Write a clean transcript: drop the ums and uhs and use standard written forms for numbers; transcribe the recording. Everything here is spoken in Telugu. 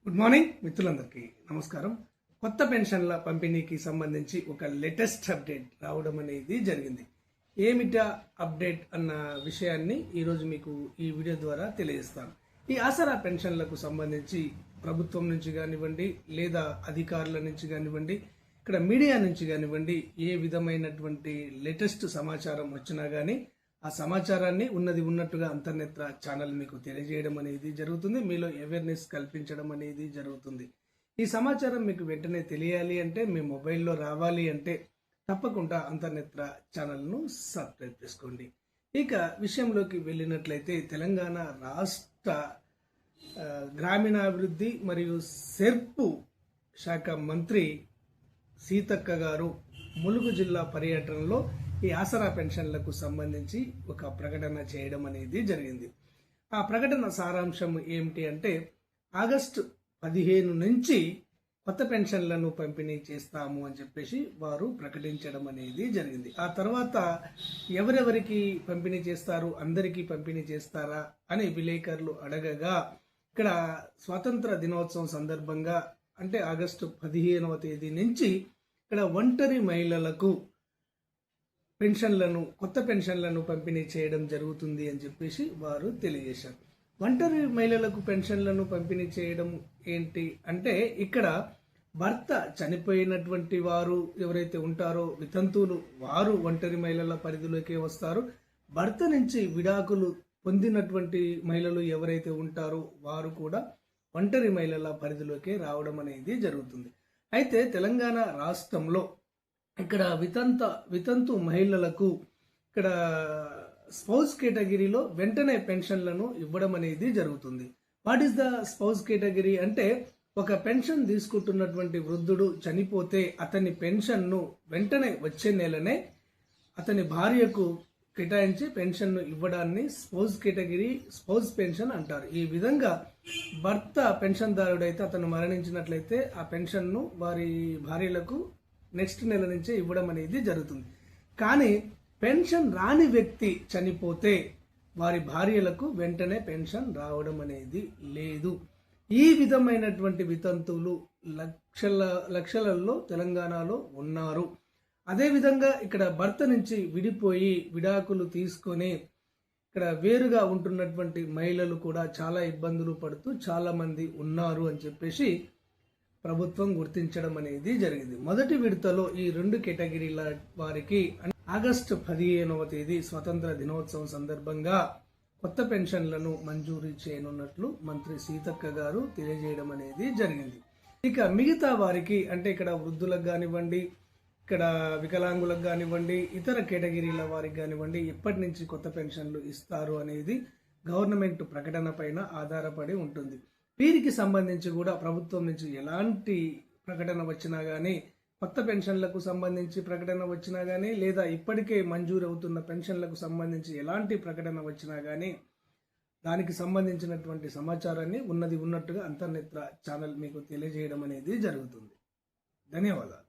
గుడ్ మార్నింగ్ మిత్రులందరికీ నమస్కారం. కొత్త పెన్షన్ల పంపిణీకి సంబంధించి ఒక లేటెస్ట్ అప్డేట్ రావడం అనేది జరిగింది. ఏమిటా అప్డేట్ అన్న విషయాన్ని ఈరోజు మీకు ఈ వీడియో ద్వారా తెలియజేస్తాను. ఈ ఆసరా పెన్షన్లకు సంబంధించి ప్రభుత్వం నుంచి కానివ్వండి, లేదా అధికారుల నుంచి కానివ్వండి, ఇక్కడ మీడియా నుంచి కానివ్వండి, ఏ విధమైనటువంటి లేటెస్ట్ సమాచారం వచ్చినా కానీ ఆ సమాచారాన్ని ఉన్నది ఉన్నట్టుగా అంతర్నేత్ర ఛానల్ మీకు తెలియజేయడం అనేది జరుగుతుంది. మీలో అవేర్నెస్ కల్పించడం అనేది జరుగుతుంది. ఈ సమాచారం మీకు వెంటనే తెలియాలి అంటే, మీ మొబైల్లో రావాలి అంటే తప్పకుండా అంతర్నేత్ర ఛానల్ను సబ్స్క్రైబ్ చేసుకోండి. ఇక విషయంలోకి వెళ్ళినట్లయితే, తెలంగాణ రాష్ట్ర గ్రామీణాభివృద్ధి మరియు సెర్పు శాఖ మంత్రి సీతక్క గారు ములుగు జిల్లా పర్యటనలో ఈ ఆసరా పెన్షన్లకు సంబంధించి ఒక ప్రకటన చేయడం అనేది జరిగింది. ఆ ప్రకటన సారాంశం ఏమిటి అంటే, ఆగస్టు 15 నుంచి కొత్త పెన్షన్లను పంపిణీ చేస్తాము అని చెప్పేసి వారు ప్రకటించడం అనేది జరిగింది. ఆ తర్వాత ఎవరెవరికి పంపిణీ చేస్తారు, అందరికీ పంపిణీ చేస్తారా అని విలేకరులు అడగగా, ఇక్కడ స్వాతంత్ర దినోత్సవం సందర్భంగా అంటే ఆగస్టు 15వ తేదీ నుంచి ఇక్కడ ఒంటరి మహిళలకు కొత్త పెన్షన్లను పంపిణీ చేయడం జరుగుతుంది అని చెప్పేసి వారు తెలియజేశారు. ఒంటరి మహిళలకు పెన్షన్లను పంపిణీ చేయడం ఏంటి అంటే, ఇక్కడ భర్త చనిపోయినటువంటి వారు ఎవరైతే ఉంటారో వితంతువులు, వారు ఒంటరి మహిళల పరిధిలోకి వస్తారు. భర్త నుంచి విడాకులు పొందినటువంటి మహిళలు ఎవరైతే ఉంటారో వారు కూడా ఒంటరి మహిళల పరిధిలోకి రావడం అనేది జరుగుతుంది. అయితే తెలంగాణ రాష్ట్రంలో ఇక్కడ వితంతు మహిళలకు ఇక్కడ స్పౌస్ కేటగిరీలో వెంటనే పెన్షన్లను ఇవ్వడం అనేది జరుగుతుంది. What is the spouse category అంటే, ఒక పెన్షన్ తీసుకుంటున్నటువంటి వృద్ధుడు చనిపోతే అతని పెన్షన్ను వెంటనే వచ్చే నెలనే అతని భార్యకు కేటాయించి పెన్షన్ను ఇవ్వడాన్ని స్పౌస్ కేటగిరీ, స్పౌస్ పెన్షన్ అంటారు. ఈ విధంగా భర్త పెన్షన్దారుడైతే అతను మరణించినట్లయితే ఆ పెన్షన్ను వారి భార్యలకు నెక్స్ట్ నెల నుంచే ఇవ్వడం అనేది జరుగుతుంది. కానీ పెన్షన్ రాని వ్యక్తి చనిపోతే వారి భార్యలకు వెంటనే పెన్షన్ రావడం అనేది లేదు. ఈ విధమైనటువంటి వితంతువులు లక్షలలో తెలంగాణలో ఉన్నారు. అదేవిధంగా ఇక్కడ భర్త నుంచి విడిపోయి విడాకులు తీసుకొని ఇక్కడ వేరుగా ఉంటున్నటువంటి మహిళలు కూడా చాలా ఇబ్బందులు పడుతూ చాలా మంది ఉన్నారు అని చెప్పేసి ప్రభుత్వం గుర్తించడం అనేది జరిగింది. మొదటి విడతలో ఈ 2 కేటగిరీల వారికి ఆగస్టు 15వ తేదీ స్వతంత్ర దినోత్సవం సందర్భంగా కొత్త పెన్షన్లను మంజూరు చేయనున్నట్లు మంత్రి సీతక్క గారు తెలియజేయడం అనేది జరిగింది. ఇక మిగతా వారికి అంటే ఇక్కడ వృద్ధులకు కానివ్వండి, ఇక్కడ వికలాంగులకు కానివ్వండి, ఇతర కేటగిరీల వారికి కానివ్వండి, ఎప్పటి నుంచి కొత్త పెన్షన్లు ఇస్తారు అనేది గవర్నమెంట్ ప్రకటన పైన ఆధారపడి ఉంటుంది. వీరికి సంబంధించి కూడా ప్రభుత్వం నుంచి ఎలాంటి ప్రకటన వచ్చినా కానీ, కొత్త పెన్షన్లకు సంబంధించి ప్రకటన వచ్చినా కానీ, లేదా ఇప్పటికే మంజూరు అవుతున్న పెన్షన్లకు సంబంధించి ఎలాంటి ప్రకటన వచ్చినా కానీ దానికి సంబంధించినటువంటి సమాచారాన్ని ఉన్నది ఉన్నట్టుగా అంతర్నేత్ర ఛానల్ మీకు తెలియజేయడం అనేది జరుగుతుంది. ధన్యవాదాలు.